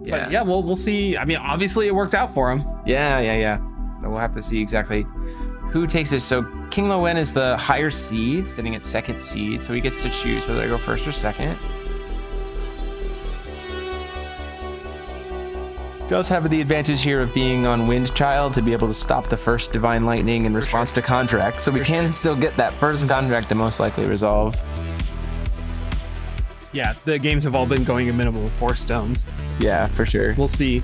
Yeah. But yeah, we'll see. I mean, obviously it worked out for him. Yeah. So we'll have to see exactly who takes this. So King Lowen is the higher seed, sitting at second seed, so he gets to choose whether to go first or second. Does have the advantage here of being on Wind Child to be able to stop the first Divine Lightning in response to contract, so we can still get that first contract to most likely resolve. Yeah, the games have all been going a minimum of 4 stones. Yeah, for sure. We'll see.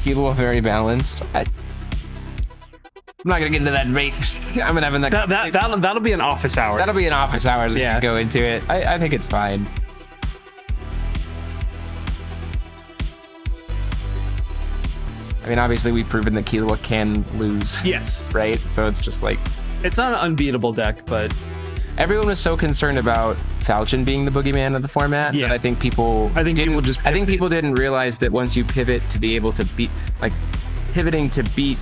Killua very balanced. I'm not gonna get into that debate. I'm gonna have That'll be an office hour. That'll be an office hours. Yeah. We can go into it. I think it's fine. I mean, obviously we've proven that Killua can lose. Yes. Right? So it's just like, it's not an unbeatable deck, but everyone was so concerned about Falchion being the boogeyman of the format that I think people didn't realize that once you pivot to be able to beat, like, pivoting to beat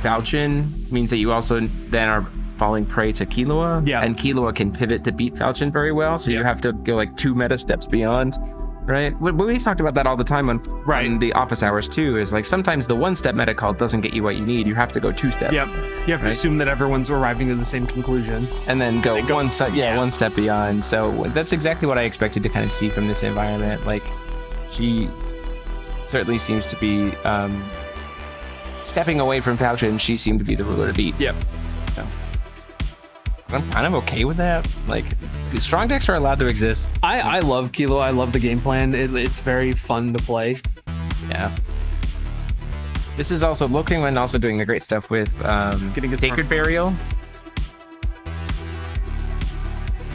Falchion means that you also then are falling prey to Killua. Yeah. And Killua can pivot to beat Falchion very well, so you have to go like 2 meta steps beyond. Right? We talked about that all the time on the office hours too, is like sometimes the 1-step meta call doesn't get you what you need. You have to go 2-step. Yep. You have to assume that everyone's arriving to the same conclusion. And then go 1 step beyond. So that's exactly what I expected to kind of see from this environment. Like, she certainly seems to be stepping away from Falchion. She seemed to be the ruler to beat. Yep. So I'm kind of okay with that. Like, strong decks are allowed to exist. I love Killua. I love the game plan. It's very fun to play. Yeah. This is also looking and also doing the great stuff with getting a Sacred Burial.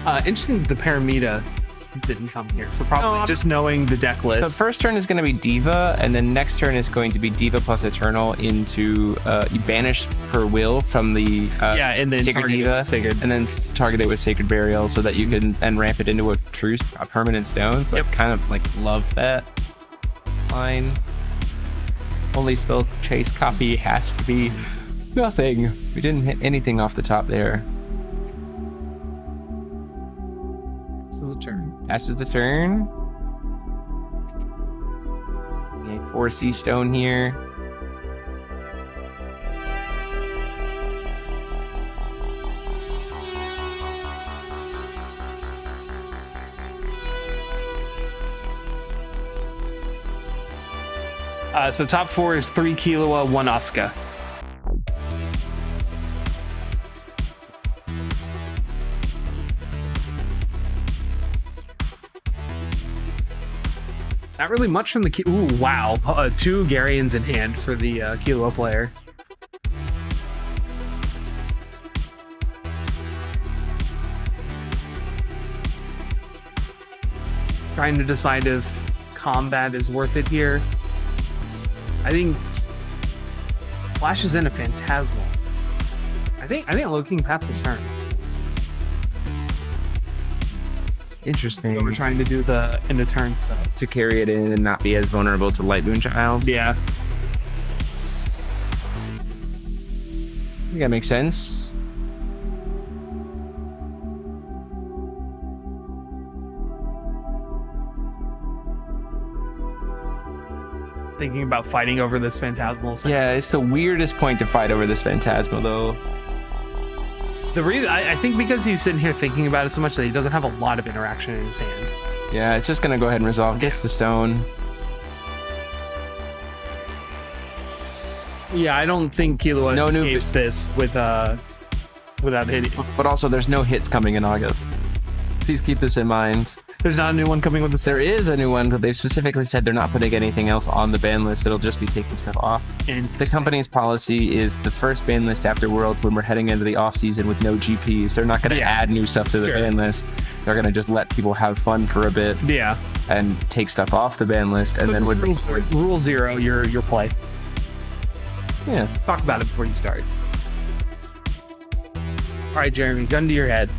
Interesting that the Paramita didn't come here. So probably just knowing the deck list. The first turn is going to be Diva, and then next turn is going to be Diva plus Eternal into you banish her will from the and then Sacred Diva, and then target it with Sacred Burial so that you can and ramp it into a permanent stone. So I kind of like love that line. Only spell chase copy has to be nothing. We didn't hit anything off the top there. So the turn. Passes the turn. Okay, 4C stone here. So top 4 is 3 Killua, 1 Asuka. Not really much from the Ooh, wow. 2 Garians in hand for the Killua player. Trying to decide if combat is worth it here. I think flashes in a Phantasmal. I think looking past the turn. Interesting. So we're trying to do the end of turn stuff. To carry it in and not be as vulnerable to Light Moon Child. Yeah. I think that makes sense. Thinking about fighting over this Phantasmal. Yeah, it's the weirdest point to fight over this Phantasmal, though. The reason, I think because he's sitting here thinking about it so much that he doesn't have a lot of interaction in his hand. Yeah, it's just gonna go ahead and resolve. Gets the stone. Yeah, I don't think Killua escapes this without hitting. But also, there's no hits coming in August. Please keep this in mind. There's not a new one coming with this. There is a new one, but they've specifically said they're not putting anything else on the ban list. It'll just be taking stuff off. And the company's policy is the first ban list after Worlds when we're heading into the off season with no GPs. They're not going to add new stuff to the ban list. They're going to just let people have fun for a bit. Yeah. And take stuff off the ban list, and then rule 0, your play. Yeah. Talk about it before you start. All right, Jeremy, gun to your head.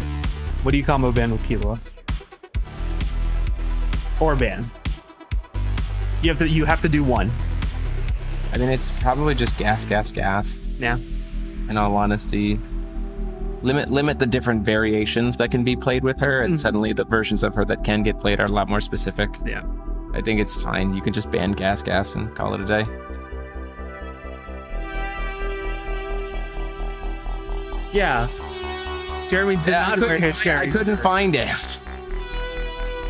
What do you combo ban with Killua? Or ban? You have to do one. I mean, it's probably just gas. Yeah. In all honesty, limit the different variations that can be played with her, and suddenly the versions of her that can get played are a lot more specific. Yeah. I think it's fine. You can just ban gas and call it a day. Yeah. Jeremy did not wear his shirt. I couldn't find it.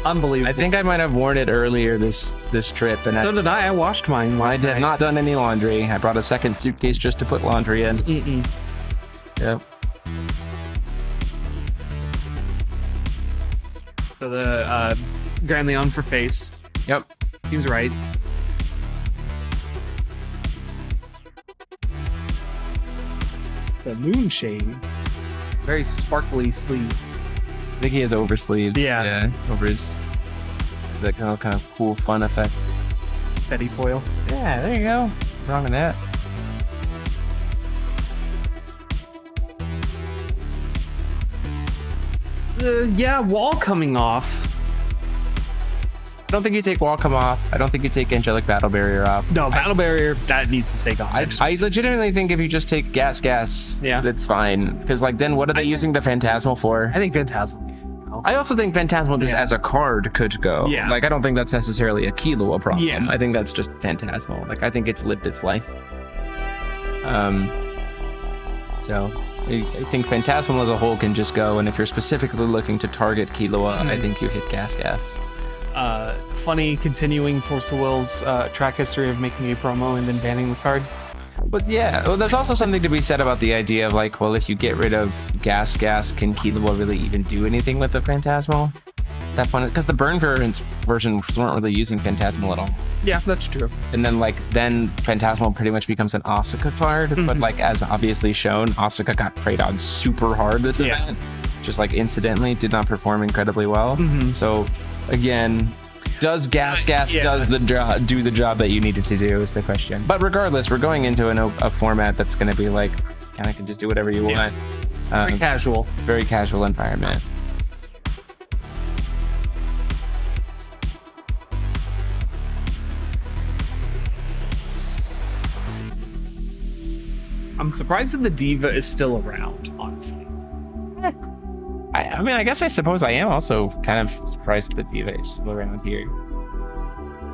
Unbelievable. I think I might have worn it earlier this trip, and So did I. I washed mine. I had not done any laundry. I brought a second suitcase just to put laundry in. Yep. So the Grand Leon for face. Yep. Seems right. It's the Moonshade. Very sparkly sleeve. I think he has oversleeves. Yeah. Over his that kind of cool fun effect. Betty foil. Yeah, there you go. What's wrong with that? Yeah, wall coming off. I don't think you take Wall Come off. I don't think you take Angelic Battle Barrier off. No, Battle Barrier, that needs to stay gone. I legitimately think if you just take gas, yeah, that's fine. Because like then what are they using the Phantasmal for? I think Phantasmal. I also think Phantasmal just as a card could go. Yeah. Like I don't think that's necessarily a Killua problem. Yeah. I think that's just Phantasmal. Like I think it's lived its life. So I think Phantasmal as a whole can just go, and if you're specifically looking to target Killua, I think you hit gas. Funny continuing Force of Will's track history of making a promo and then banning the card. But yeah, well, there's also something to be said about the idea of like, well, if you get rid of gas, can Killua really even do anything with the Phantasmal? That point, because the burn versions weren't really using Phantasmal at all. Yeah, that's true. And then Phantasmal pretty much becomes an Asuka card, but like as obviously shown, Asuka got preyed on super hard this event. Just like incidentally did not perform incredibly well. So again, does gas do the job that you needed to do is the question. But regardless, we're going into a format that's going to be like kind of can just do whatever you want. Very casual environment. I'm surprised that the Diva is still around, honestly. I mean, I suppose I am also kind of surprised that Diva is still around here.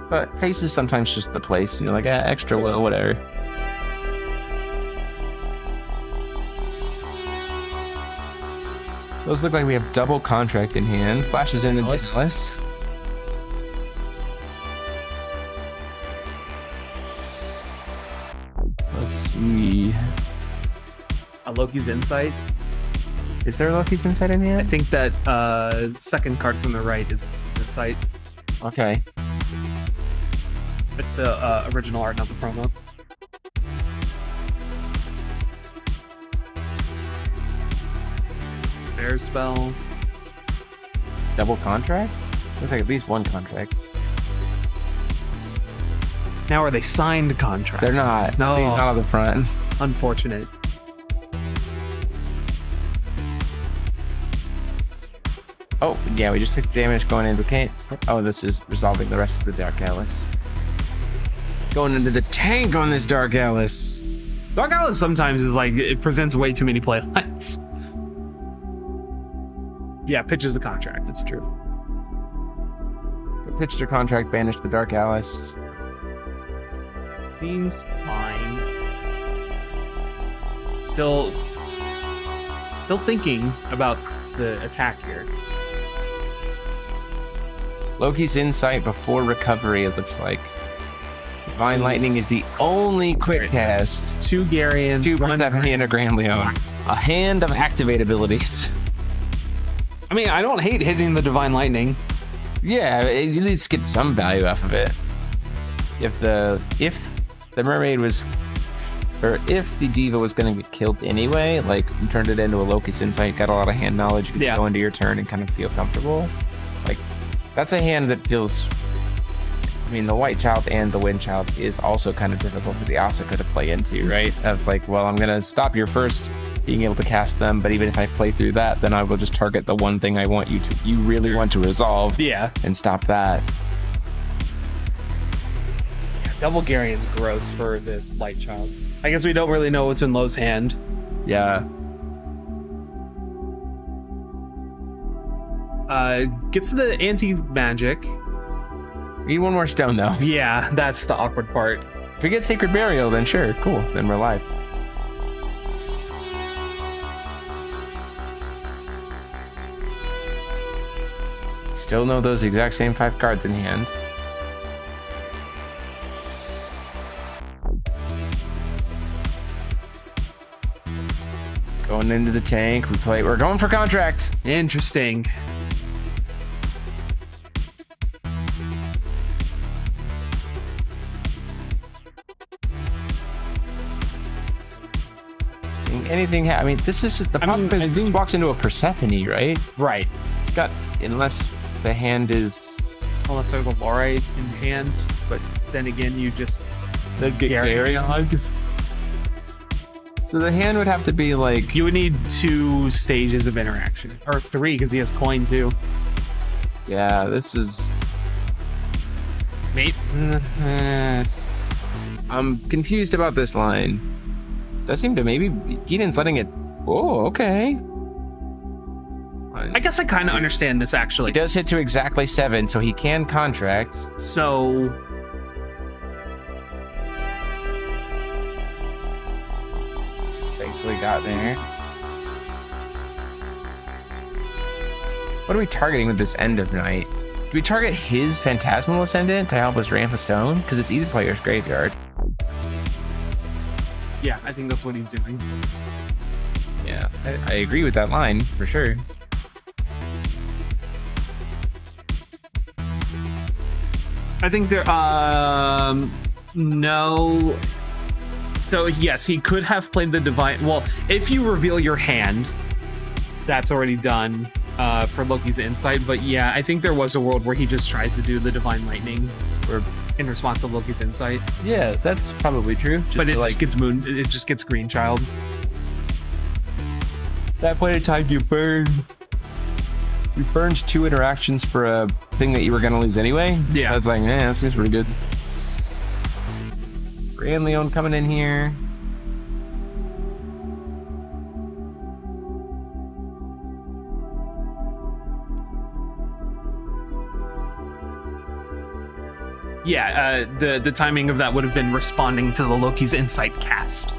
But face is sometimes just the place, you know, like extra will, whatever. Those look like we have double contract in hand. Flashes in the Dallas. Let's see. A Loki's Insight. Is there Loki's Insight in here? I think that second card from the right is Insight. Okay. It's the original art, not the promo. Bear spell. Double contract? Looks like at least one contract. Now are they signed contracts? They're not. No. Not on the front. Unfortunate. Oh, yeah, we just took damage going into can't. Oh, this is resolving the rest of the Dark Alice. Going into the tank on this Dark Alice. Dark Alice sometimes is like, it presents way too many playlines. Yeah, pitches the contract, it's true. Pitched her contract, banished the Dark Alice. Seems fine. Still thinking about the attack here. Loki's Insight before recovery, it looks like. Divine Lightning is the only quick cast. 2 Garian, 2 Persephone and a Grand Leon. A hand of activate abilities. I mean, I don't hate hitting the Divine Lightning. Yeah, at least get some value off of it. If the mermaid was, or if the Diva was going to get killed anyway, like you turned it into a Loki's Insight, got a lot of hand knowledge, you could go into your turn and kind of feel comfortable. Like, that's a hand that feels, I mean, the White Child and the Wind Child is also kind of difficult for the Asuka to play into, right? Of like, well, I'm going to stop your first being able to cast them, but even if I play through that, then I will just target the one thing you really want to resolve. Yeah. And stop that. Double Garian's gross for this Light Child. I guess we don't really know what's in Lowe's hand. Yeah. Gets the anti-magic. We need one more stone, though. Yeah, that's the awkward part. If we get Sacred Burial, then sure, cool. Then we're live. Still know those exact same 5 cards in hand. Going into the tank, we're going for contract. Interesting. Anything, I mean, this is just the problem. I think he walks into a Persephone, right? Right. It's got, unless the hand is, Unless there's a Lorite in hand, but then again, you just get Gary on. So the hand would have to be like, you would need 2 stages of interaction, or 3 because he has coin too. yeah, this is. Mate. I'm confused about this line. Does seem to maybe Keaton's letting it. Oh, okay. I guess I kind of understand this actually. He does hit to exactly 7, so he can contract. So Thankfully got there. What are we targeting with this end of night? Do we target his Phantasmal Ascendant to help us ramp a stone? Because it's either player's graveyard. yeah, I think that's what he's doing. Yeah, I agree with that line for sure. I think there no. So yes, he could have played the divine. Well, if you reveal your hand, that's already done for Loki's insight. But yeah, I think there was a world where he just tries to do the divine lightning or in response to Loki's insight. Yeah, that's probably true. But it just gets moon. It just gets green child. That point in time, you burned 2 interactions for a thing that you were gonna lose anyway. Yeah, so it's like, that seems pretty good. Grand Leon coming in here. Yeah, the timing of that would have been responding to the Loki's insight cast.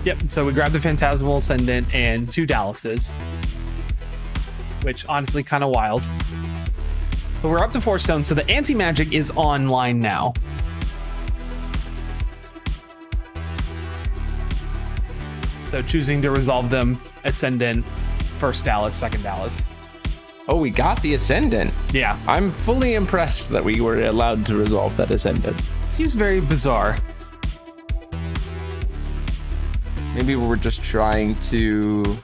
Yep, so we grabbed the Phantasmal Ascendant and 2 Dallases, which honestly kind of wild. So we're up to 4 stones, so the anti-magic is online now. So choosing to resolve them, Ascendant, first Dallas, second Dallas. Oh, we got the Ascendant. Yeah. I'm fully impressed that we were allowed to resolve that Ascendant. Seems very bizarre. Maybe we're just trying to...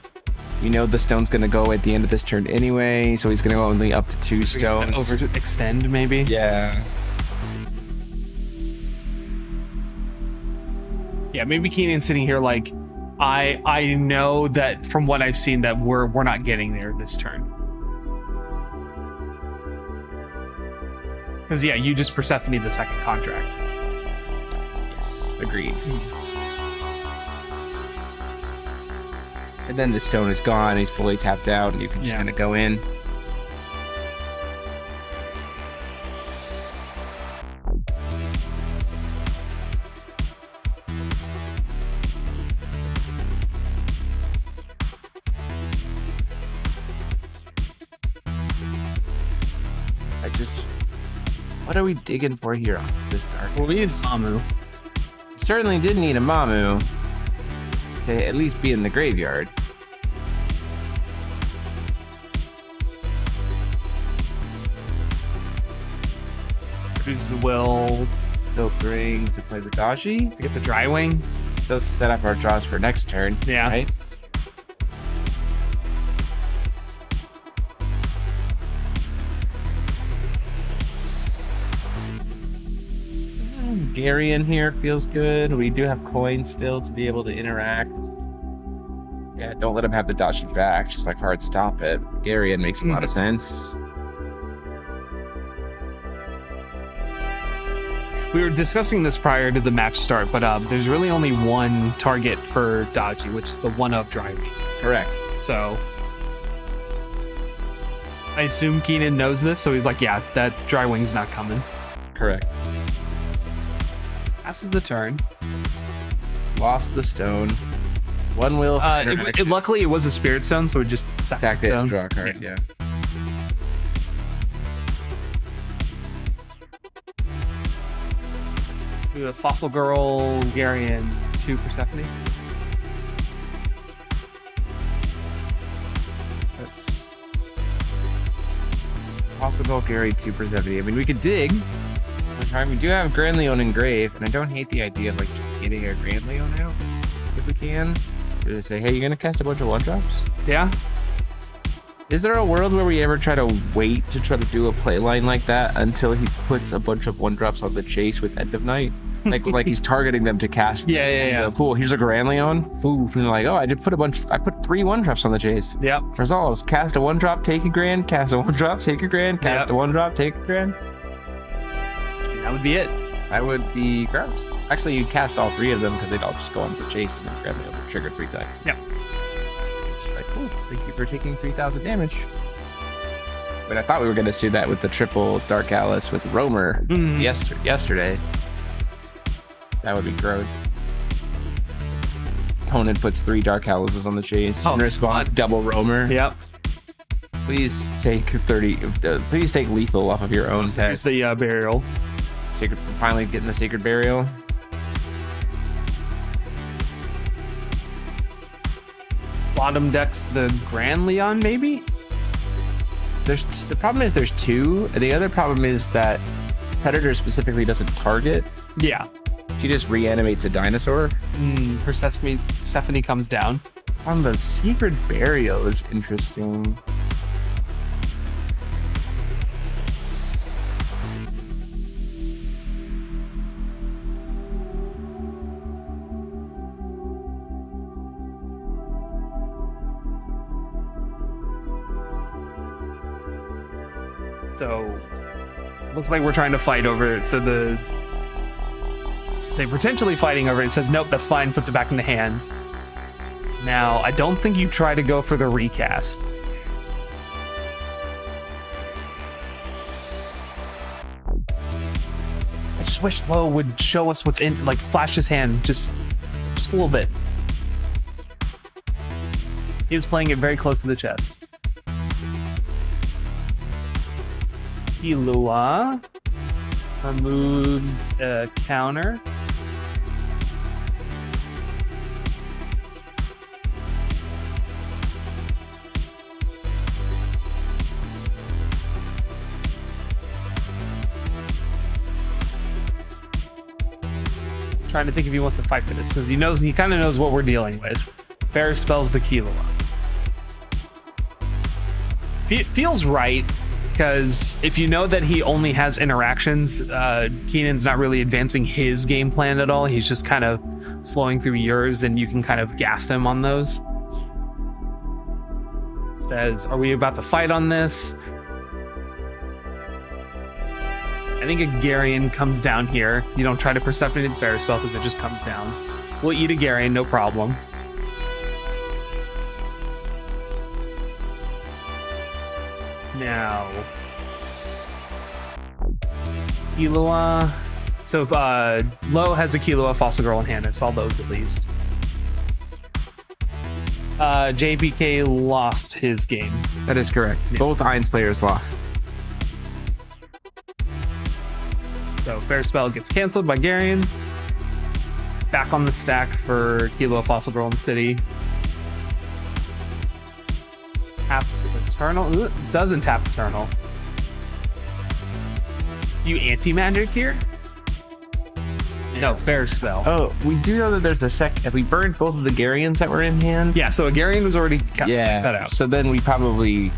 We know the stone's going to go at the end of this turn anyway, so he's going to go only up to 2 stones. Over to extend, maybe? Yeah. Yeah, maybe Keenan's sitting here like, I know that from what I've seen that we're not getting there this turn. Because yeah, you just Persephone the second contract. Yes, agreed. And then the stone is gone, he's fully tapped out, and you can just kind of go in. What are we digging for here on this dark? Well, we need Samu. We certainly did need a Mamu to at least be in the graveyard. Produces a will. Filtering to play the Dashi. To get the Dry Wing. Still set up our draws for next turn. Yeah. Right? Gary in here feels good. We do have coins still to be able to interact. Yeah, don't let him have the dodge back. Just like hard stop it. Garion makes a lot of sense. We were discussing this prior to the match start, but there's really only one target per dodgy, which is the one of driving. Correct. So I assume Keenan knows this, so he's like, yeah, that dry wing's not coming. Correct. Passes the turn. Lost the stone. One wheel. Luckily, it was a spirit stone, so it just sacked it and draw a card. Yeah. The Fossil Girl, Garion, 2 Persephone. That's possible. Gary 2 Persephone. I mean, we could dig. We do have Grand Leon engraved, and I don't hate the idea of like just getting a Grand Leon out if we can. Just say, hey, you're gonna cast a bunch of 1-drops? Yeah. Is there a world where we ever try to wait to try to do a play line like that until he puts a bunch of 1-drops on the chase with End of Night? Like he's targeting them to cast. Yeah. Cool. Here's a Grand Leon. Ooh. And they're like, oh, I put 3 1-drops on the chase. Yep. Resolves. Cast a 1-drop, take a Grand. Cast a 1-drop, take a Grand. Cast a 1-drop, take a Grand. That would be it. That would be gross. Actually, you cast all 3 of them because they'd all just go on the chase and then Grand Leon would trigger 3 times. Yep. Like, cool. Thank you for taking 3,000 damage. But I thought we were going to see that with the triple Dark Alice with Roamer yesterday. That would be gross. Opponent puts 3 Dark Alices on the chase. In response, double Roamer. Yep. Please take 30. Please take lethal off of your own head. Here's the burial. Finally getting the Sacred Burial. Bottom decks the Grand Leon, maybe? The problem is there's 2. The other problem is that Predator specifically doesn't target. Yeah. She just reanimates a dinosaur. Persephone comes down. On the Sacred Burial is interesting. So looks like we're trying to fight over it. So they're potentially fighting over it. It says nope, that's fine, puts it back in the hand. Now I don't think you try to go for the recast. I just wish Lo would show us what's in, like flash his hand just a little bit. He is playing it very close to the chest. Kilua removes a counter. Trying to think if he wants to fight for this, because he kind of knows what we're dealing with. Fair spells the Kilua. It feels right. Because if you know that he only has interactions, Keenan's not really advancing his game plan at all. He's just kind of slowing through yours, and you can kind of gas him on those. Says, are we about to fight on this? I think a Garion comes down here. You don't try to Persephone the Fair spell because it just comes down. We'll eat a Garion, no problem. Now, Kilua. So if Lo has a Kilua, Fossil Girl in hand, I saw those at least. JPK lost his game. That is correct. Yeah. Both Ainz players lost. So Fair Spell gets canceled by Garion. Back on the stack for Kilua, Fossil Girl in the city. Taps Eternal. Ooh, doesn't tap Eternal. Do you anti-magic here? No, Fair Spell. Oh, we do know that there's the if we burned both of the Garions that were in hand. Yeah, so a Garion was already cut out. So then we probably,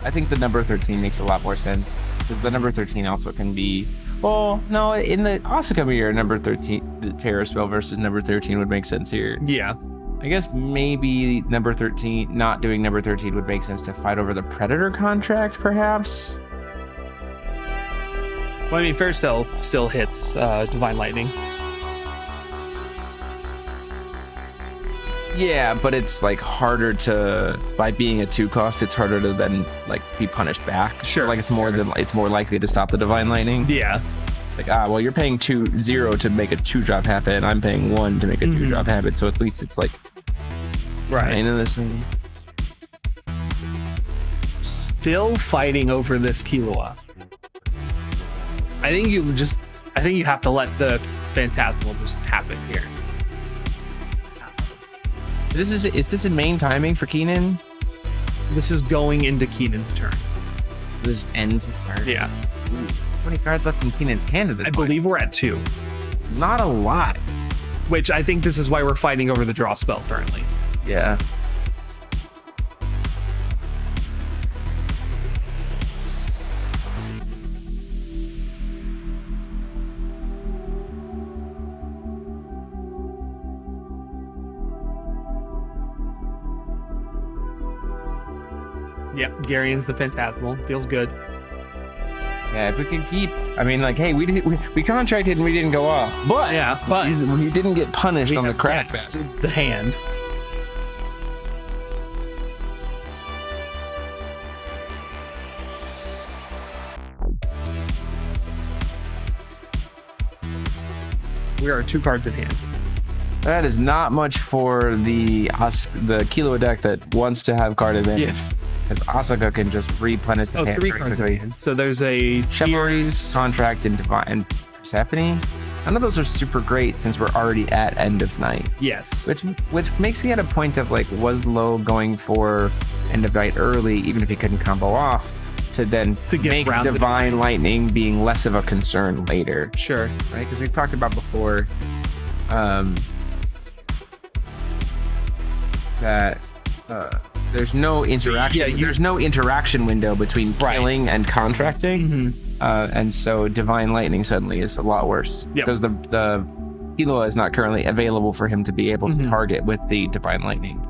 I think the number 13 makes a lot more sense. Because the number 13 also can be, well, no, in the Asuka mirror, number 13, the Fair Spell versus number 13 would make sense here. Yeah. I guess maybe number 13, not doing number 13 would make sense to fight over the Predator contract, perhaps. Well, I mean, Faircell still hits Divine Lightning. Yeah, but it's like harder to, by being a 2-cost, it's harder to then like be punished back. Sure. Like it's more likely to stop the Divine Lightning. Yeah. Like, well, you're paying 0 to make a 2-drop happen. I'm paying 1 to make a 2-drop happen. So at least it's like right in this thing. Still fighting over this Killua. I think you have to let the Phantasmal just happen here. Is this in main timing for Keenan? This is going into Keenan's turn. This ends his turn. Yeah. How many cards left in Keenan's hand at this I point? believe we're at 2. Not a lot. Which I think this is why we're fighting over the draw spell currently. Yeah. Yep, Garion's the Phantasmal. Feels good. Yeah, if we can keep, I mean, like, hey, we contracted and we didn't go off, but we didn't get punished on the crack. The hand. We are 2 cards in hand. That is not much for the Killua deck that wants to have card advantage. Yeah. Because Asuka can just replenish the hand. 3 cards in hand. So there's a Chivalry's Contract and Persephone. None of those are super great since we're already at end of night. Yes. Which makes me at a point of like, was Lo going for end of night early, even if he couldn't combo off, to make Divine Lightning being less of a concern later. Sure. Right? Because we've talked about before that there's no interaction. There's no interaction window between killing and contracting, and so Divine Lightning suddenly is a lot worse because the Killua is not currently available for him to be able to target with the Divine Lightning.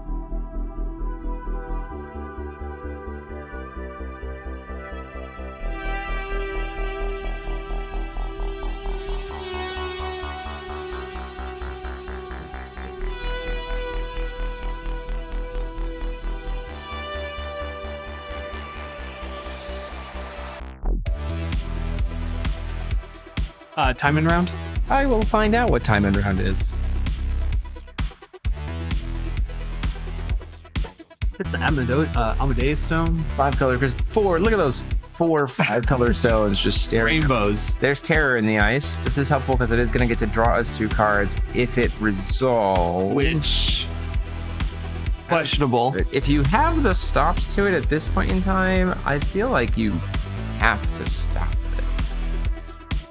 Time and round? I will find out what time and round is. It's the Amadeus Stone. 5 color, because 4, look at those 4 5-color stones just staring. Rainbows. There's Terror in the Ice. This is helpful because it is going to get to draw us 2 cards if it resolves. Which... questionable. If you have the stops to it at this point in time, I feel like you have to stop this.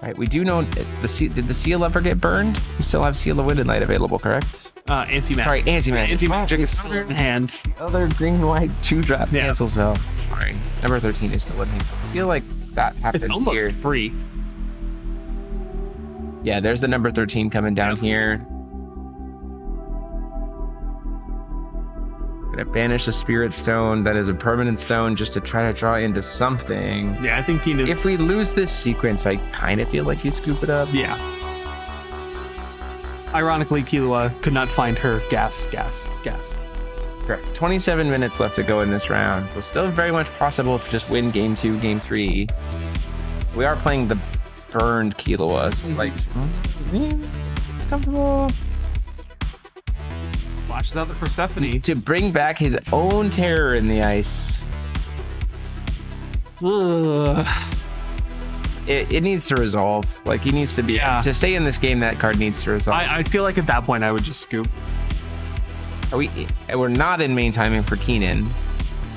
Right, we do know, did the seal ever get burned? We still have Seal of Wind and Light available, correct? Anti-magic. Sorry, anti-magic. Anti-magic is still in hand. The other green-white 2-drop cancels well. Sorry, number 13 is still in hand. I feel like that happened it's almost here. Free. Yeah, there's the number 13 coming down here. Gonna banish the Spirit Stone. That is a permanent stone just to try to draw into something. Yeah, I think he knows. If we lose this sequence, I kind of feel like you scoop it up. Yeah. Ironically, Killua could not find her gas. Correct. 27 minutes left to go in this round. So still very much possible to just win game 2, game 3. We are playing the burned Killua, so like, it's comfortable. Flashes out the Persephone. To bring back his own Terror in the Ice. It needs to resolve. Like, he needs to be... To stay in this game, that card needs to resolve. I feel like at that point, I would just scoop. We're not in main timing for Keenan.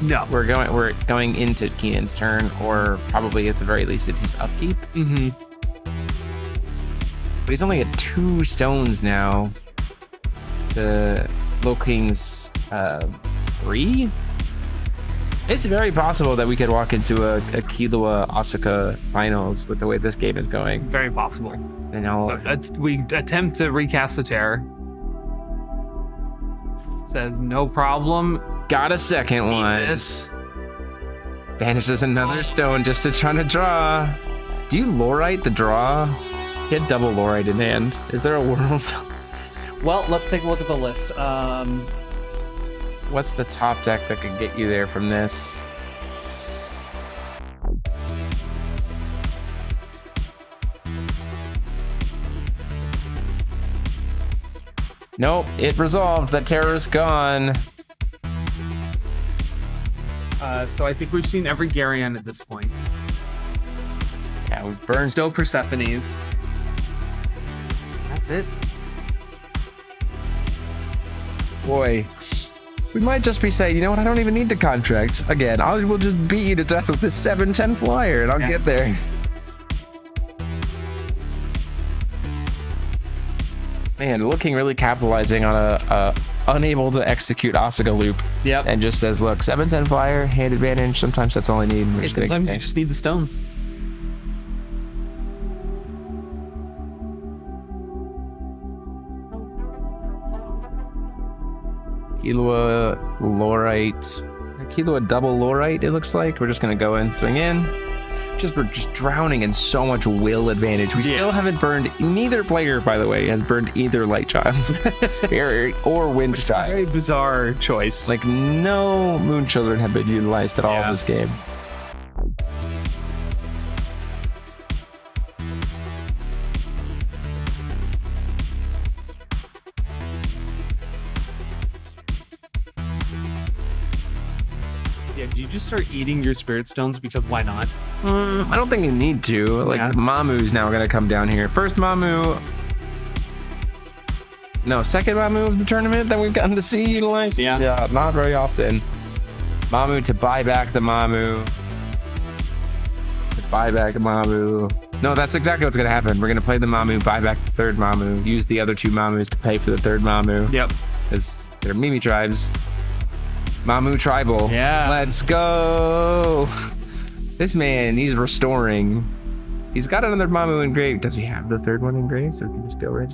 No. We're going into Keenan's turn, or probably at the very least in his upkeep. But he's only at 2 stones now to Loking's 3. It's very possible that we could walk into a Killua Asuka finals with the way this game is going. Very possible. And we attempt to recast the Terror. says no problem. Got a second one. This. Banishes another stone just to try to draw. Do you Lorite the draw? He had double Lorite in hand. Is there a world? Well, let's take a look at the list. What's the top deck that could get you there from this? Nope, it resolved. That terror's gone. So I think we've seen every Garyon at this point. Yeah, we burned. No Persephones. That's it. Boy, we might just be saying, you know what? I don't even need the contract again. We'll just beat you to death with this 7/10 flyer, and I'll get there. Man, looking really capitalizing on a unable to execute Asuka loop. Yep. And just says, look, 7/10 flyer, hand advantage. Sometimes that's all I need. We're just gonna Sometimes you just need the stones. Killua Lorite. Killua double Lorite, it looks like. We're just gonna go in, swing in. We're just drowning in so much will advantage. We still haven't burned. Neither player, by the way, has burned either Light Child or Wind Child. Very bizarre choice. Like, no Moon Children have been utilized at all in this game. Yeah, do you just start eating your spirit stones because why not? I don't think you need to. Like, Mamu's now gonna come down here. First Mamu. No, second Mamu of the tournament that we've gotten to see utilized. Yeah, not very often. Mamu to buy back the Mamu. To buy back the Mamu. No, that's exactly what's gonna happen. We're gonna play the Mamu, buy back the third Mamu, use the other two Mamus to pay for the third Mamu. Yep. Because they're Mimi tribes. Mamu tribal. Yeah. Let's go. This man, he's restoring. He's got another Mamu engraved. Does he have the third one engraved? So can you still reach?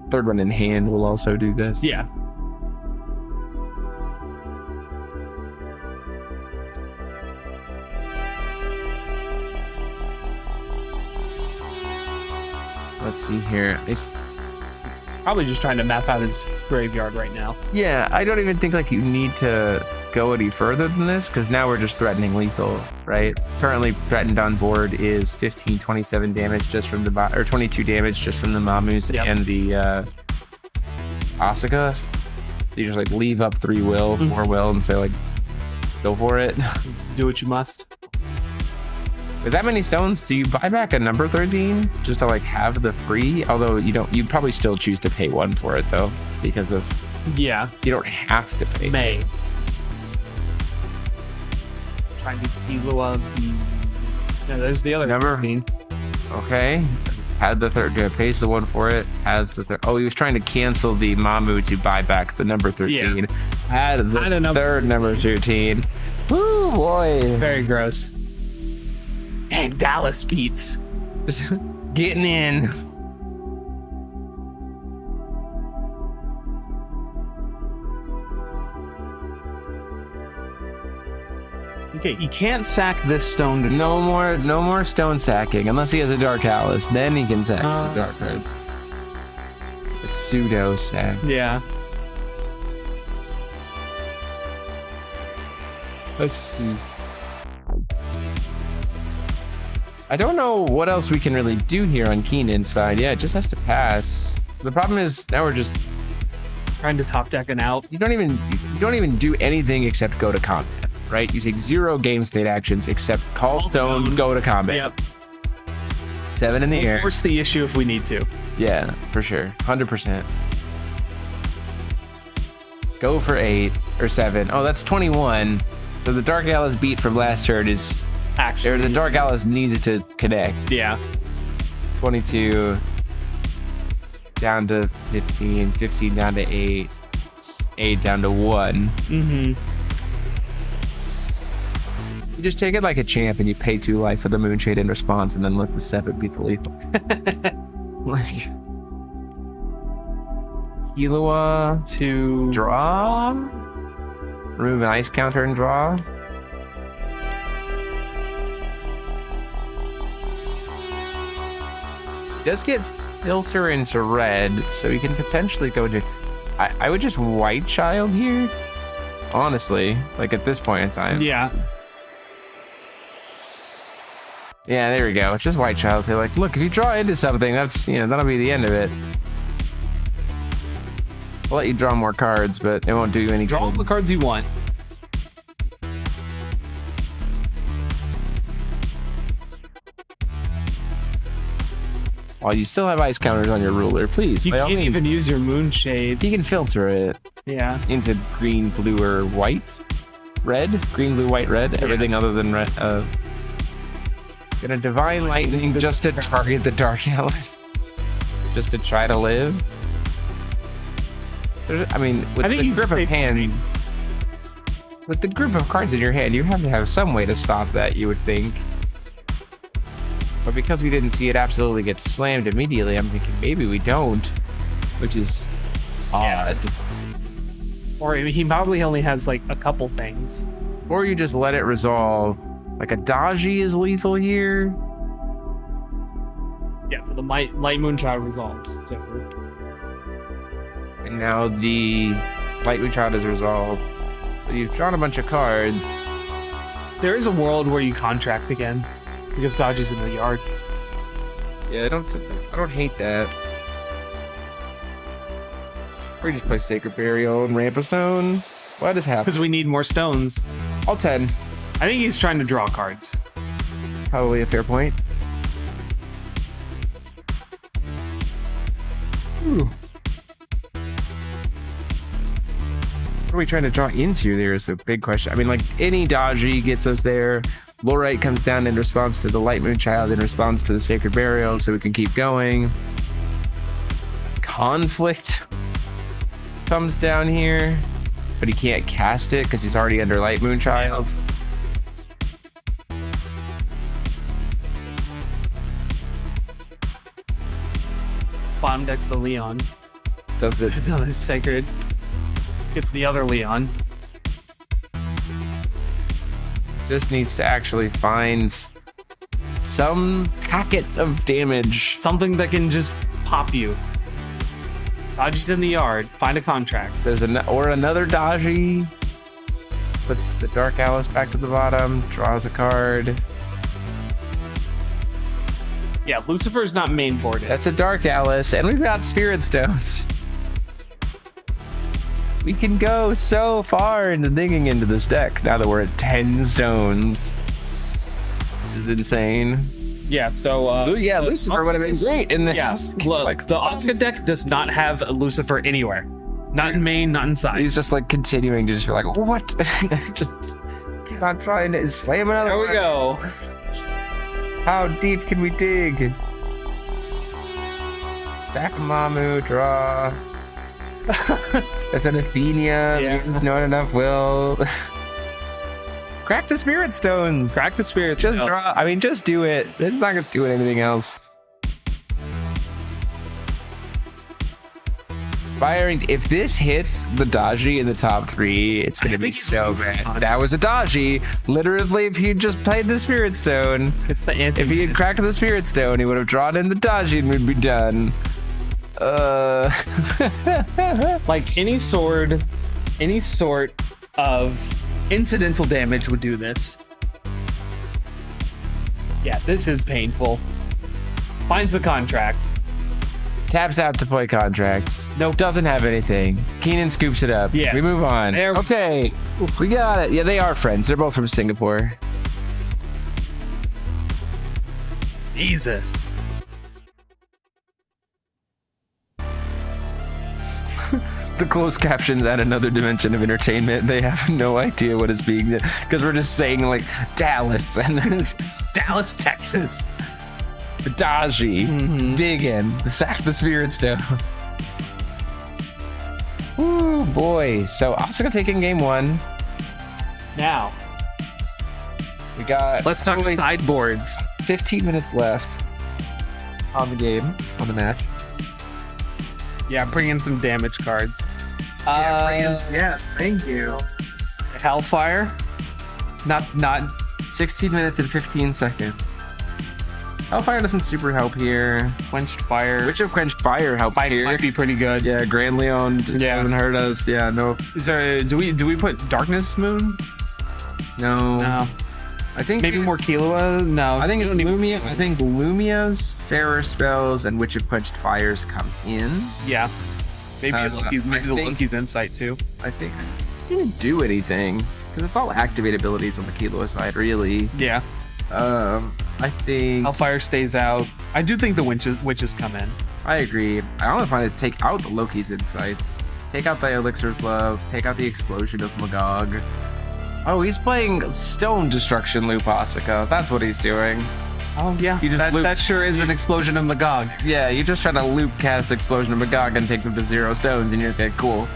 Third one in hand will also do this. Yeah. Let's see here. Probably just trying to map out his graveyard right now. Yeah, I don't even think like you need to go any further than this, because now we're just threatening lethal, right? Currently threatened on board is 15, 27 damage just from the or 22 damage just from the Mamus and the Asuka. You just like leave up 3 will, 4 will, and say like, go for it. Do what you must. With that many stones, do you buy back a number 13 just to like have the free? Although you'd probably still choose to pay 1 for it though, because of you don't have to pay. Trying to Killua the. No, there's the other number. Okay, had the third. Pays the 1 for it. Has the third. Oh, he was trying to cancel the Mamu to buy back the number 13. Yeah. Had the third number 13. Woo boy. Very gross. And Dallas beats. Just getting in. Okay, he can't sack this stone. No more stone sacking unless he has a Dark Alice. Then he can sack the Dark card. A pseudo sack. Yeah. Let's see. I don't know what else we can really do here on Keenan's side. Yeah, it just has to pass. The problem is now we're just trying to top deck an out. You don't even do anything except go to combat, right? You take 0 game state actions except call stone, go to combat. Yep. 7 in the air. Force the issue if we need to. Yeah, for sure. 100%. Go for 8 or 7. Oh, that's 21. So the Dark Alice beat from last turn is actually the Dark Alice needed to connect. Yeah. 22 down to 15, 15 down to 8, 8 down to 1. Mm-hmm. You just take it like a champ and you pay 2 life for the Moonshade in response and then let the 7 beat the lethal. Like, Killua to draw. Remove an ice counter and draw. Does get filter into red, so we can potentially go to. I would just white child here. Honestly, like at this point in time. Yeah. Yeah, there we go. It's just white child. Say like, look, if you draw into something, that's that'll be the end of it. We'll let you draw more cards, but it won't do you any Draw all good. the cards you want. While you still have ice counters on your ruler, please. You by all can't means, even use your Moonshade. you can filter it Yeah. into green, blue, or white, red, green, blue, white, red. Everything other than red. Gonna divine lightning just to target the dark Alice, just to try to live. I mean, with the grip of hand, with the group of cards in your hand, you have to have some way to stop that. You would think. But because we didn't see it absolutely get slammed immediately, I'm thinking maybe we don't, which is odd. Or he probably only has like a couple things. Or you just let it resolve. Like a Daji is lethal here. Yeah, so the Light Moonchild resolves. Different. And now the Light Moonchild is resolved. So you've drawn a bunch of cards. There is a world where you contract again because Daji's in the yard. Yeah, I don't hate that. Or you just play Sacred Burial and Ramp of Stone. What has happened? Because we need more stones. All 10. I think he's trying to draw cards. Probably a fair point. Ooh. What are we trying to draw into there is the big question. I mean, like, any Daji gets us there. Lorite comes down in response to the Light Moonchild, in response to the Sacred Burial, so we can keep going. Conflict comes down here, but he can't cast it because he's already under Light Moonchild. Bottom decks the Leon. Does it? It's on his Sacred. Gets the other Leon. Just needs to actually find some packet of damage. Something that can just pop you. Daji's in the yard. Find a contract. There's another Daji. Puts the Dark Alice back to the bottom. Draws a card. Yeah, Lucifer's not main boarded. That's a Dark Alice, and we've got Spirit Stones. We can go so far into digging into this deck now that we're at 10 stones. This is insane. Yeah, so Yeah, Lucifer would have been great in this. Yeah, look, Like, the Oscar deck does not have a Lucifer anywhere. Not in main, not in side. he's just like continuing to just be like, what? Just keep on trying to slam another There we one. go. How deep can we dig? Sakamamu, draw. That's an Athenia. Yeah. Not enough will. Crack the Spirit Stones. Crack the Spirit. Just draw. I mean, just do it. It's not gonna do anything else. Inspiring. If this hits the Daji in the top 3, it's gonna be so bad. That was a Daji. Literally, if he'd just played the Spirit Stone, It's the anti. if he had cracked the Spirit Stone, he would have drawn in the Daji and we'd be done. Like any sort of incidental damage would do this. Yeah, this is painful. Finds the contract. Taps out to play contracts. Nope, doesn't have anything. Keenan scoops it up. Yeah. We move on. There- Okay, we got it. Yeah, they are friends. They're both from Singapore. Jesus. The closed captions add another dimension of entertainment. They have no idea what is being done because we're just saying like Dallas and then Dallas, Texas. the Daji, dig in, the Spirit Stone. Ooh boy! So Asuka taking game 1. Now, We got let's talk sideboards. 15 minutes left on the game, on the match. Yeah, bring in some damage cards. Yes, thank you. Hellfire. Not 16 minutes and 15 seconds. Hellfire doesn't super help here. quenched fire. Witch of Quenched Fire help here. Might be pretty good. Yeah, Grand Leon doesn't hurt us. Yeah, no. Is there? Do we put Darkness Moon? No. No. I think Maybe more Killua? No. I think Lumia's Fairer Spells and Witch of Quenched Fires come in. Yeah. Maybe I think- Loki's Insight too. I think I didn't do anything because it's all activate abilities on the Killua side, really. Yeah. I think Hellfire stays out. I do think the witches come in. I agree. I want to find to take out the Loki's Insights, take out the Elixir's Love, take out the Explosion of Magog. Oh, he's playing Stone Destruction Loop Asuka. That's what he's doing. Oh yeah. You just That sure is an explosion of Magog. Yeah, you just try to loop cast Explosion of Magog and take them to 0 stones, and you're like, cool.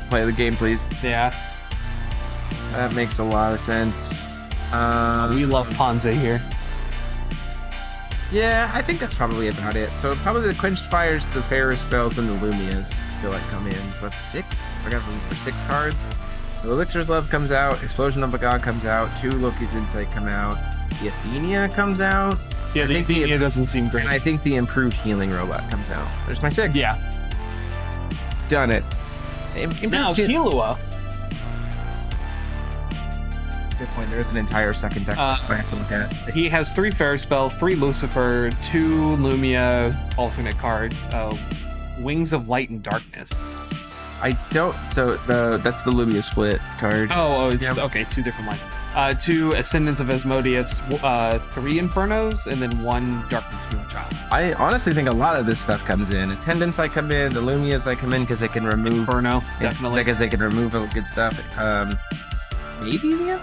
Play the game, please. Yeah. That makes a lot of sense. We love Ponze here. Yeah, I think that's probably about it. So probably the Quenched Fires, the Fairer Spells, and the Lumias feel like come in. So that's 6. I got room for 6 cards. The Elixir's Love comes out. Explosion of Magog comes out. 2 Loki's Insight come out. The Athenia comes out. Yeah, the Athenia doesn't seem great. And I think the Improved Healing Robot comes out. There's my 6. Yeah. Done it. Now Killua. Good point. There's an entire second deck I have to look at. He has 3 Fair Spell, 3 Lucifer, 2 Lumia alternate cards, Wings of Light and Darkness. I don't. So that's the Lumia split card. Oh, it's okay. 2 different lines. 2 Ascendants of Asmodeus, 3 Infernos, and then 1 Darkness Moonchild. I honestly think a lot of this stuff comes in. Attendants I come in. The Lumias I come in because they can remove Inferno, definitely. because they can remove good stuff. Maybe the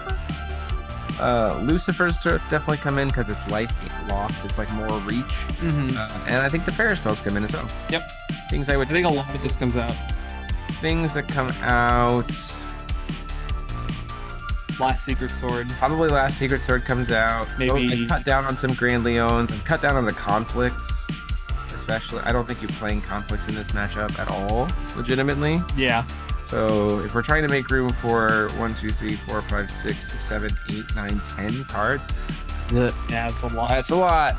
Infernos. Lucifer's definitely come in because it's life loss. It's like more reach. Mm-hmm. And I think the Fair Spells come in as well. Yep. Things I think a lot of this comes out. Things that come out. Last Secret Sword. Probably Last Secret Sword comes out. Maybe I've cut down on some Grand Leons. I've cut down on the conflicts. Especially, I don't think you're playing conflicts in this matchup at all, legitimately. Yeah. So if we're trying to make room for 1, 2, 3, 4, 5, 6, 7, 8, 9, 10 cards. Yeah, it's a lot. That's a lot.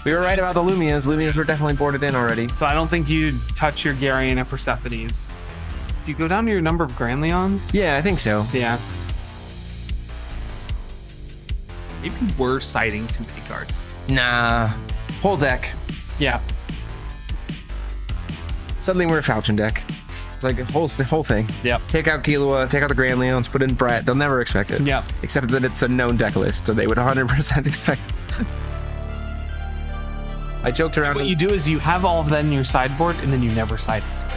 We were right about the Lumias. Lumias were definitely boarded in already. So I don't think you'd touch your Garion and Persephones. Do you go down to your number of Grand Leons? Yeah, I think so. Yeah. Maybe we're citing too many cards. Nah. Whole deck. Yeah. Suddenly we're a Falchion deck. It's like the whole thing. Yep. Take out Killua, take out the Grand Leons, put in Brett. They'll never expect it. Yep. Except that it's a known deck list, so they would 100% expect it. I joked around. What you do is you have all of that in your sideboard, and then you never side into it.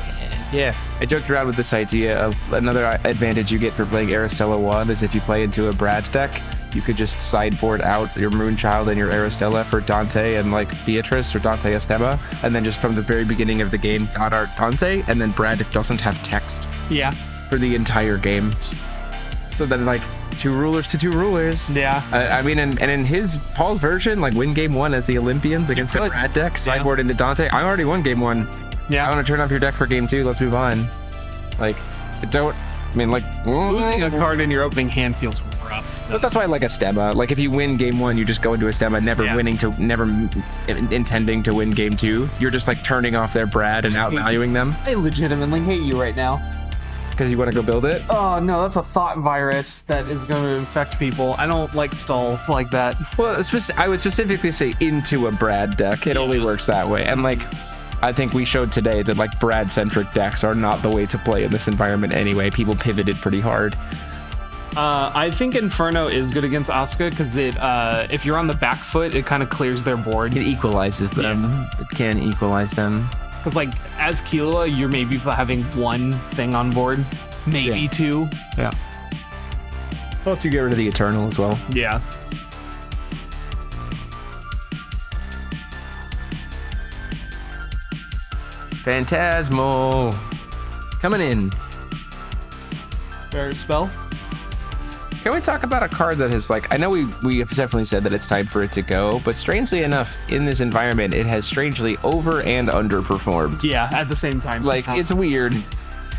Yeah, I joked around with this idea of another advantage you get for playing Aristella 1 is if you play into a Brad deck, you could just sideboard out your Moonchild and your Aristella for Dante and like Beatrice or Dante Esteba, and then just from the very beginning of the game, dot art Dante, and then Brad doesn't have text. Yeah. For the entire game. So then like 2 rulers to 2 rulers. Yeah. I mean, and in his Paul's version, like win game 1 as the Olympians against the Brad deck, sideboard into Dante. I already won game 1. Yeah. I want to turn off your deck for game 2. Let's move on. Like, losing a card in your opening hand feels rough. But that's why I like a stemma. Like if you win game 1, you just go into a stemma, never intending to win game 2. You're just like turning off their Brad and outvaluing them. I legitimately hate you right now. Because you want to go build it? Oh no, that's a thought virus that is going to infect people. I don't like stalls like that. Well, I would specifically say into a Brad deck. It only works that way. And like, I think we showed today that like Brad-centric decks are not the way to play in this environment anyway. People pivoted pretty hard. I think Inferno is good against Asuka because if you're on the back foot, it kind of clears their board. It equalizes them. Yeah. It can equalize them. Because like as Killua, you're maybe having 1 thing on board, maybe 2. Yeah. Well, you get rid of the Eternal as well. Yeah. Phantasmal coming in. Fair spell. Can we talk about a card that has, like, I know we have definitely said that it's time for it to go, but strangely enough, in this environment, it has strangely over and underperformed. Yeah, at the same time. Like, it's weird.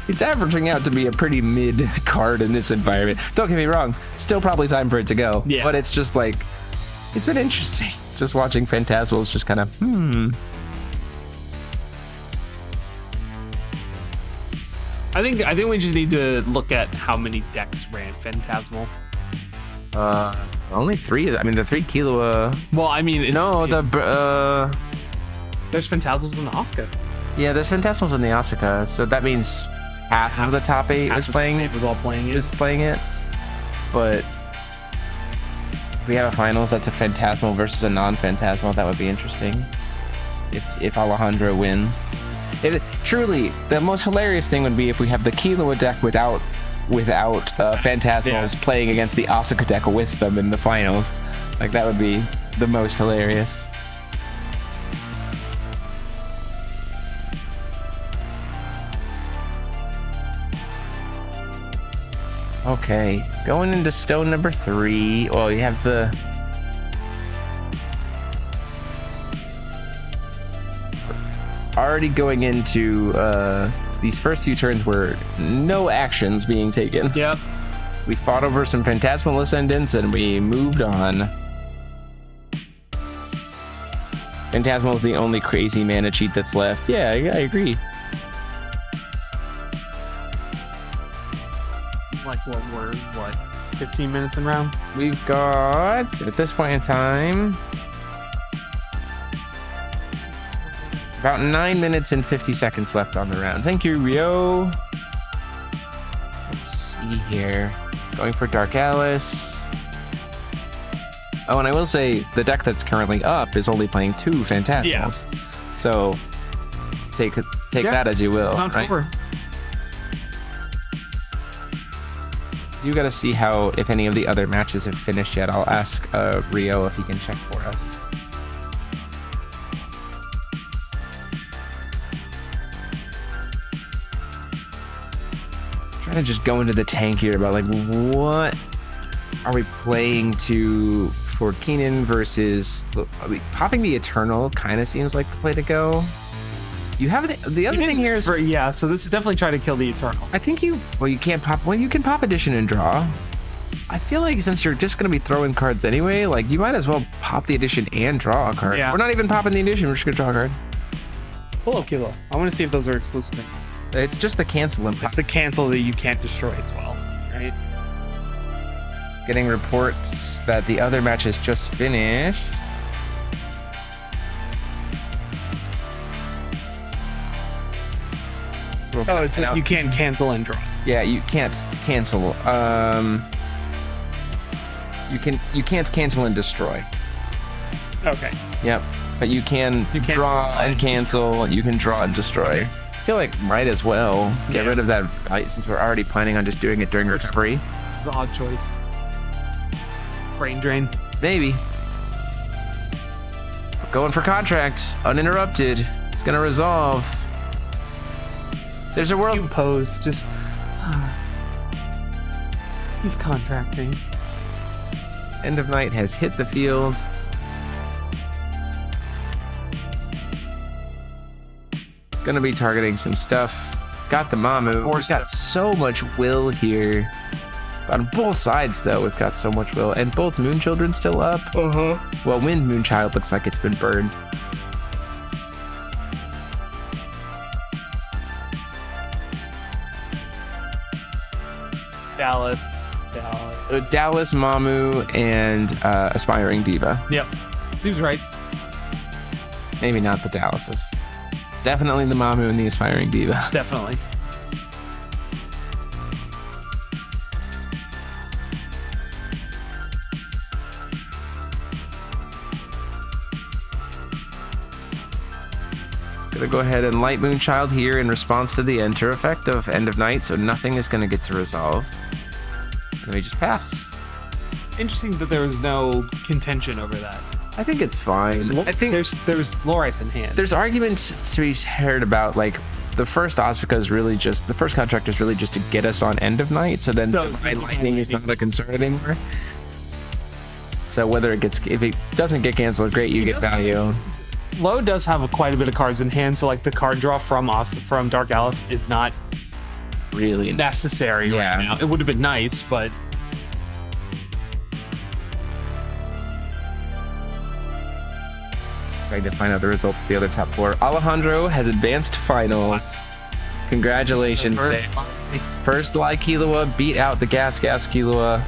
It's averaging out to be a pretty mid card in this environment. Don't get me wrong, still probably time for it to go. Yeah. But it's just like, it's been interesting. Just watching Phantasmals just kind of, I think we just need to look at how many decks ran Phantasmal. Only 3. I mean, the 3 Killua. Well, I mean, there's Phantasmals in the Asuka. Yeah, there's Phantasmals in the Asuka, so that means half of the top 8 was playing it. Was all playing it. Just playing it. But if we have a finals that's a Phantasmal versus a non-Phantasmal, that would be interesting. If Alejandro wins. Truly, the most hilarious thing would be if we have the Killua deck without Phantasmals playing against the Asuka deck with them in the finals. Like, that would be the most hilarious. Okay, going into stone number 3. Well, you have the... Already going into these first few turns where no actions being taken. Yep. We fought over some Phantasmal Ascendants and we moved on. Phantasmal is the only crazy mana cheat that's left. Yeah, I agree. Like, we're 15 minutes in round? We've got, at this point in time, about 9 minutes and 50 seconds left on the round. Thank you, Rio. Let's see here. Going for Dark Alice. Oh, and I will say the deck that's currently up is only playing 2 Phantasmals. Yeah. So take that as you will. Not right? over. You got to see how, if any of the other matches have finished yet. I'll ask Rio if he can check for us. Trying to just go into the tank here about, like, what are we playing for Keenan versus popping the Eternal kind of seems like the play to go. You have the other thing here is so this is definitely trying to kill the Eternal. I think you can pop Addition and draw. I feel like since you're just gonna be throwing cards anyway, like, you might as well pop the Addition and draw a card. Yeah. We're not even popping the Addition, we're just gonna draw a card. Pull up Kilo. I want to see if those are exclusive. It's just the cancel impact. It's the cancel that you can't destroy as well, right? Getting reports that the other match has just finished. Oh, it's you can't cancel and draw. Yeah, you can't cancel. You can't cancel and destroy. Okay. Yep. But you can draw and cancel. You can draw and destroy. I feel like might as well get rid of that since we're already planning on just doing it during recovery. It's an odd choice. Brain drain. Maybe. Going for contracts. Uninterrupted. It's gonna resolve. There's a world. You pose just. He's contracting. End of night has hit the field. Gonna be targeting some stuff. Got the Mamu. We've got so much will here. On both sides, though, we've got so much will. And both Moon Children still up. Uh-huh. Well, Wind Moonchild looks like it's been burned. Dallas, Mamu, and Aspiring Diva. Yep. He's right. Maybe not the Dallases. Definitely the Mamu and the Aspiring Diva. Definitely. Gonna go ahead and Light Moonchild here in response to the enter effect of End of Night, so nothing is gonna get to resolve. Let me just pass. Interesting that there was no contention over that. I think it's fine. I think there's Lorites in hand. There's arguments to be heard about, like, the first Asuka is really just the first contract is really just to get us on end of night. So then Divine Lightning is not a concern anymore. So whether if it doesn't get canceled, great, you get value. Low does have quite a bit of cards in hand, so like the card draw from Dark Alice is not Really necessary right now. It would have been nice, but trying to find out the results of the other top 4. Alejandro has advanced to finals. Congratulations. First Lie Killua beat out the Gas Killua.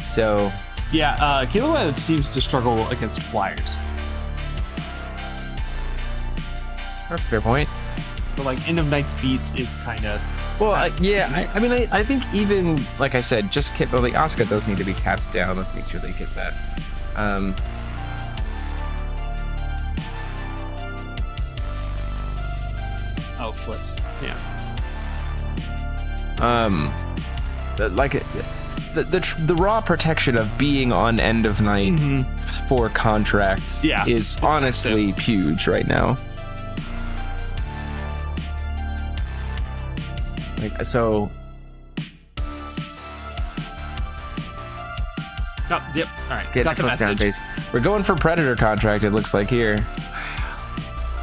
So yeah, Killua seems to struggle against flyers. that's a fair point. But like end of night's beats is kind of I mean, I think even like I said, just the Asuka does need to be tapped down. Let's make sure they get that. oh, flips. Yeah. The raw protection of being on end of night for contracts is honestly huge right now. Like so. Oh, yep. All right. Get got the click down message. base. We're going for Predator contract. It looks like here.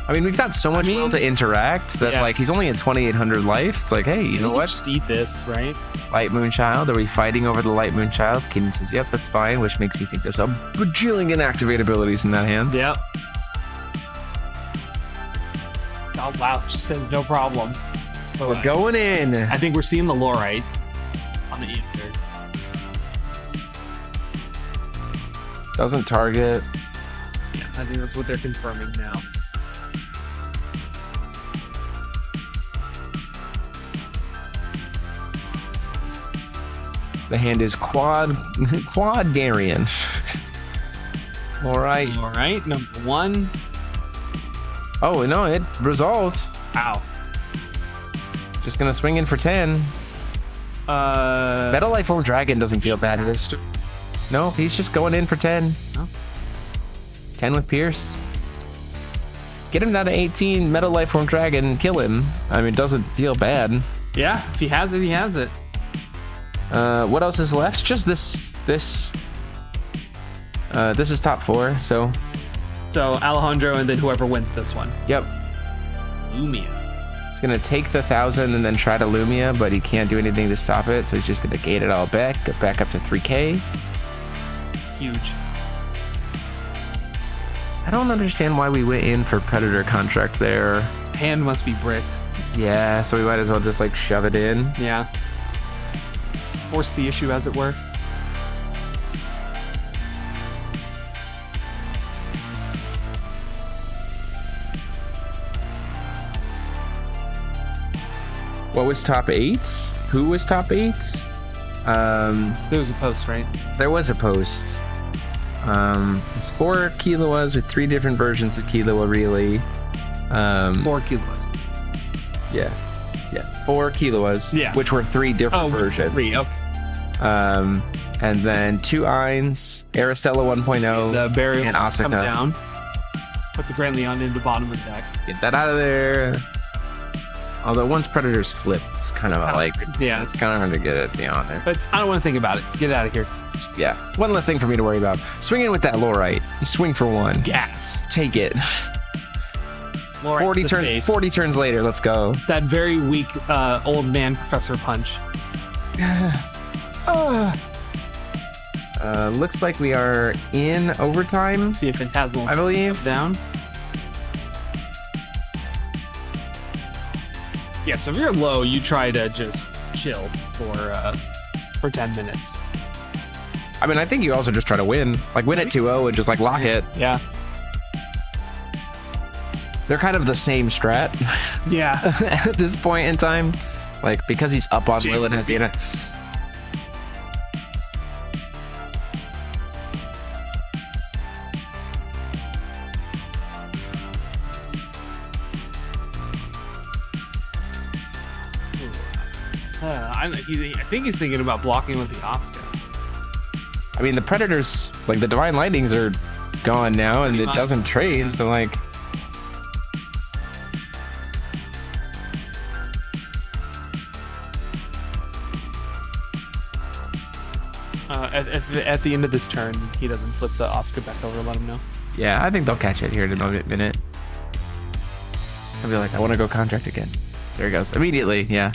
I mean, we've got so much will to interact that like he's only at 2,800 life. It's like, hey, you know what? Just eat this, right? Light Moon Child. Are we fighting over the Light Moon Child? Keaton says, yep, that's fine, which makes me think there's a bajillion activate abilities in that hand. Yep. Oh, wow. She says no problem. So, We're going in. I think we're seeing the Lorite on the answer. Doesn't target. Yeah, I think that's what they're confirming now. The hand is Quadarian. All right. All right, number 1. Oh, no, it resolved. Ow. Just gonna swing in for 10. Metal Life Form Dragon doesn't feel bad. It is. No, he's just going in for 10. Oh. 10 with Pierce. Get him down to 18. Metal Life Form Dragon. Kill him. I mean, it doesn't feel bad. Yeah, if he has it, he has it. What else is left? Just this. This is top 4. So Alejandro and then whoever wins this one. Yep. Lumia. He's gonna take the 1,000 and then try to Lumia, but he can't do anything to stop it. So he's just gonna gate it all back. Get back up to 3K. Huge. I don't understand why we went in for Predator contract there. Hand must be bricked. Yeah, so we might as well just like shove it in. Yeah. Force the issue, as it were. What was top 8? Who was top 8? There was a post, right? There was a post. It's 4 Killuas with 3 different versions of Killua, really. 4 kilos. Yeah. 4 Killuas, which were 3 different versions. 3, okay. And then 2 Eins, Aristella 1.0, The burial and Asuka. come down. Put the Grand Leon into the bottom of the deck. Get that out of there. Although once Predators flip, it's kind of like, yeah, it's kind of hard to get it beyond there. But I don't want to think about it. Get it out of here. Yeah, one less thing for me to worry about. Swing in with that Lorite. You swing for 1. Gas. Take it. Lorite 40 turns later. Let's go. That very weak old man Professor Punch. Looks like we are in overtime. See a Phantasmal, I believe. Down. Yeah, so if you're low, you try to just chill for 10 minutes. I mean, I think you also just try to win. Like, win at 2-0 and just, like, lock it. Yeah. They're kind of the same strat. Yeah. At this point in time. Like, because he's up on Will and has the units. I think he's thinking about blocking with the Asuka. I mean, the Predators, like, the Divine Lightnings are gone now, and it doesn't trade, so, like... At the end of this turn, he doesn't flip the Oscar back over. Let him know. Yeah, I think they'll catch it here in a minute. I'll be like, I want to go contract again. There he goes. Immediately, yeah.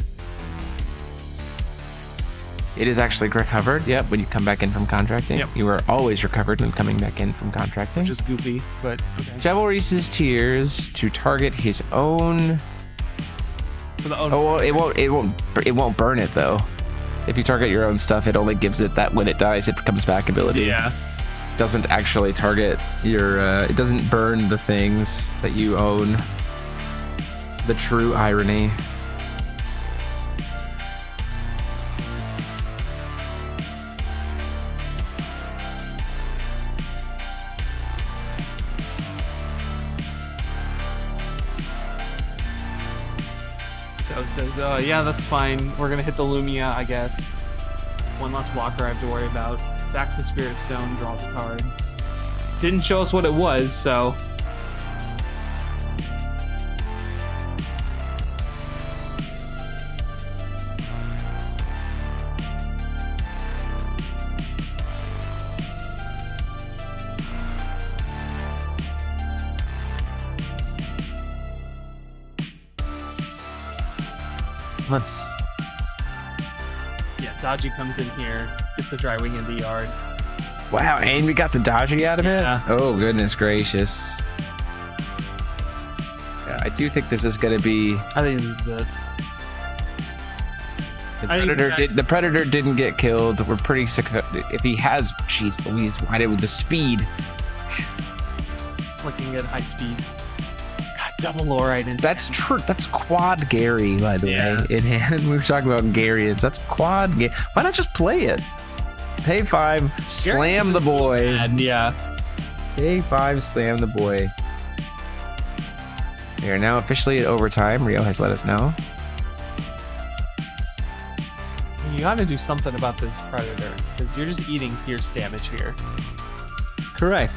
It is actually recovered. Yep, when you come back in from contracting. Yep. You are always recovered when coming back in from contracting. Just goofy, but okay. Chivalry's tears to target his own. For the own Oh, well, it won't burn it though. If you target your own stuff, it only gives it that when it dies, it comes back ability. Yeah. Doesn't actually target your. It doesn't burn the things that you own. The true irony. So it says, yeah, that's fine. We're gonna hit the Lumia, I guess. One less blocker I have to worry about. Sacks the Spirit Stone, draws a card. Didn't show us what it was, so. Let's. Yeah, Dodgy comes in here, gets the Dry Wing in the yard. Wow, and we got the dodgy out of Yeah. it? Oh, goodness gracious. Yeah, I do think this is going to be. I think this is the. The Predator didn't get killed. We're pretty sick of it. If he has. Jeez Louise, why did with the speed? Looking at high speed. God, double Lorite in. That's true. That's quad Gary, by the Yeah. way. In hand, we were talking about Garyans. That's quad. Why not just play it? Pay 5, slam the boy. And yeah. Pay 5, slam the boy. We are now officially at overtime. Rio has let us know. You gotta do something about this Predator, because you're just eating pierce damage here. Correct.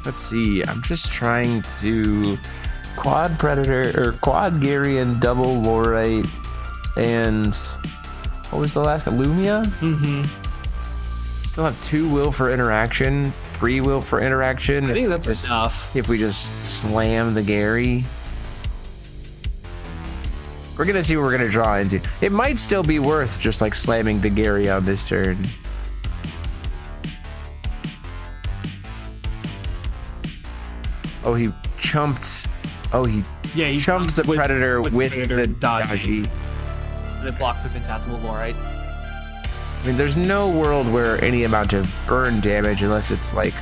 Let's see. I'm just trying to quad Predator or quad Gary and double Lorite and what was the last one? Lumia? Mm-hmm. Still have 2 will for interaction, 3 will for interaction. I think that's Just- enough. If we just slam the Gary. We're gonna see what we're gonna draw into. It might still be worth just like slamming the Gary on this turn. Oh, he chumped. Oh, he Yeah, chumped the Predator with Predator the dodgy. dodgy. And it blocks the Phantasmal Lorite. I mean, there's no world where any amount of burn damage, unless it's like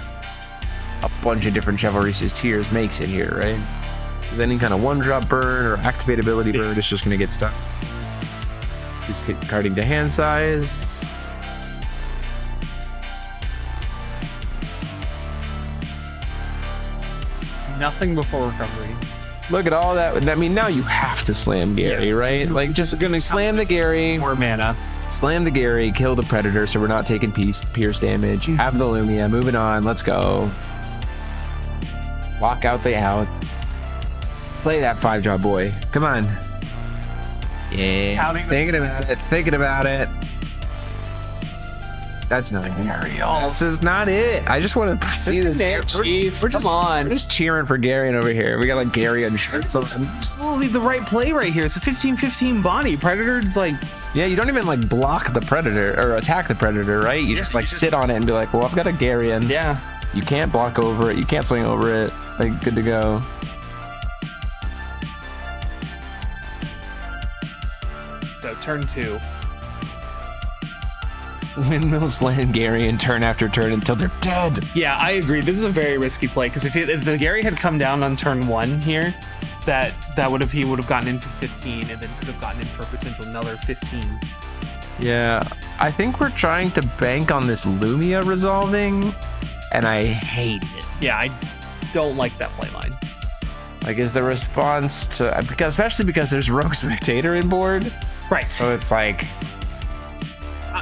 a bunch of different Chivalry's tiers, makes it here, right? Because any kind of 1-drop burn or activate ability burn is just going to get stuck. Discarding to hand size. Nothing before recovery. Look at all that. I mean, now you have to slam Gary, right? Like, just gonna slam the Gary, More mana. slam the Gary, kill the Predator, so we're not taking pierce damage. Have the Lumia, moving on. Let's go. Lock out the outs. Play that 5-drop boy. Come on. Yeah. Counting Thinking about it. Thinking about it. That's not Gary. This is not it. I just want to see this. We're just cheering for Gary over here. We got like Gary on shirts. Slowly the right play right here. It's a 15-15 Bonnie. Predator's like, Yeah, you don't even like block the Predator or attack the Predator, right? You just like sit on it and be like, well, I've got a Gary and yeah. you can't block over it. You can't swing over it. Like, good to go. So turn 2. Windmill slam Gary and turn after turn until they're dead. Yeah, I agree. This is a very risky play because if the Gary had come down on turn 1 here, he would have gotten in for 15 and then could have gotten in for a potential another 15. Yeah, I think we're trying to bank on this Lumia resolving, and I hate it. Yeah, I don't like that play line. Like, is the response to especially because there's Rogue Spectator in board, Right. so it's like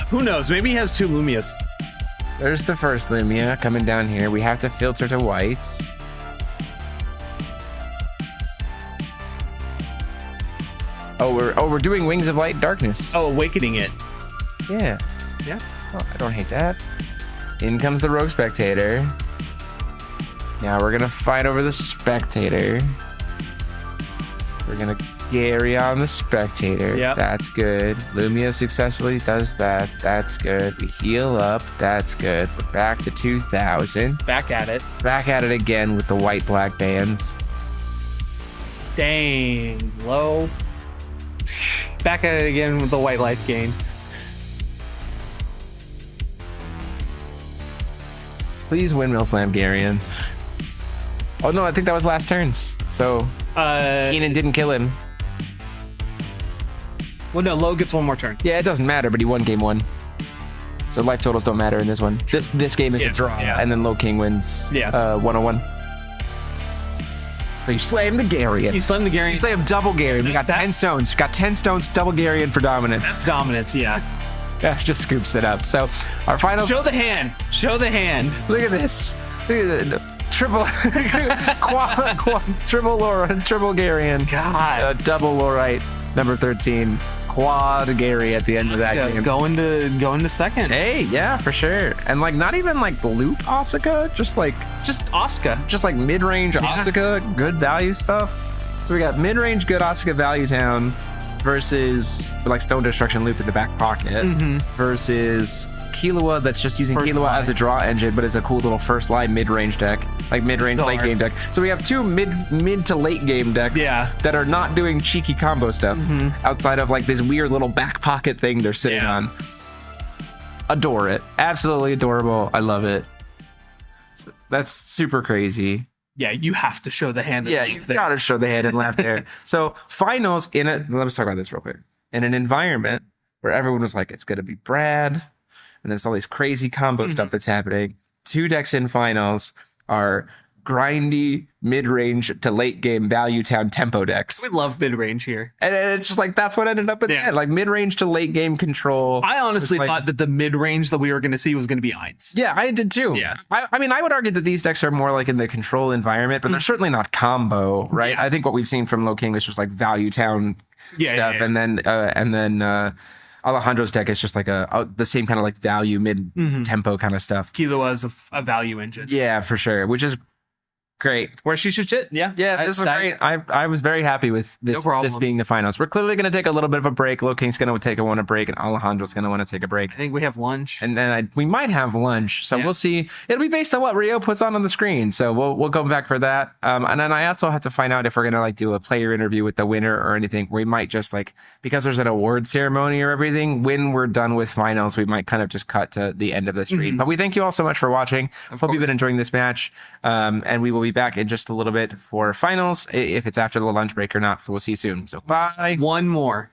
Who knows? Maybe he has 2 Lumias. there's the first Lumia coming down here. We have to filter to white. we're doing Wings of Light and Darkness. Oh, awakening it. Yeah. Yeah. Oh, I don't hate that. In comes the Rogue Spectator. Now we're gonna fight over the Spectator. We're gonna Gary on the Spectator. Yep. That's good. Lumia successfully does that. That's good. We heal up. That's good. We're back to 2000. Back at it. Back at it again with the white-black bands. Dang. Low. Back at it again with the white life gain. Please Windmill Slam Garion. Oh no, I think that was last turns. So Keenan didn't kill him. Well, no, Low gets one more turn. Yeah, it doesn't matter, but he won game 1. So life totals don't matter in this one. This game is a draw, and then Low King wins 101. So you slam the Garion. You slam the Garion. You slam double Garion. We got 10 stones. We got 10 stones, double Garion for dominance. That's dominance, yeah. That just scoops it up. So our final... Show the hand. Show the hand. Look at this. Look at the triple... triple Laura, triple Garion. God. Double Lorite, number 13. Quad Gary at the end of that game. Going to second. Hey, yeah, for sure. And like not even like Luke Asuka, just Asuka. Just like mid-range Asuka, good value stuff. So we got mid-range good Asuka Value Town versus like Stone Destruction Loop in the back pocket versus Killua that's just using Killua as a draw engine, but it's a cool little first line mid-range deck, like mid-range late game deck. So we have two mid to late game decks that are not doing cheeky combo stuff outside of like this weird little back pocket thing they're sitting on. Adore it. Absolutely adorable. I love it. That's super crazy. Yeah, you have to show the hand. Yeah, you gotta show the hand and laugh there. So finals in it. Let's talk about this real quick. In an environment where everyone was like, it's gonna be Brad, and there's all these crazy combo stuff that's happening. 2 decks in finals are grindy mid-range to late game value town tempo decks. We love mid-range here. And it's just like that's what ended up at the end. Like mid-range to late game control. I honestly thought that the mid-range that we were going to see was going to be Eins. Yeah, I did too. Yeah. I mean, I would argue that these decks are more like in the control environment, but they're certainly not combo, right? I think what we've seen from Low King is just like value town stuff. And then Alejandro's deck is just like the same kind of like value mid tempo kind of stuff. Killua is a value engine. Yeah, for sure. Which is great. Where she should sit. Yeah. This is great. I was very happy with this being the finals. We're clearly going to take a little bit of a break. Low King's going to want a break, and Alejandro's going to want to take a break. I think we have lunch. And then we might have lunch. So we'll see. It'll be based on what Rio puts on the screen. So we'll go back for that. And then I also have to find out if we're going to like do a player interview with the winner or anything. We might just like, because there's an award ceremony or everything, when we're done with finals, we might kind of just cut to the end of the stream. But we thank you all so much for watching. Hope you've been enjoying this match. And we will be back in just a little bit for finals, if it's after the lunch break or not. So we'll see you soon. So bye. One more.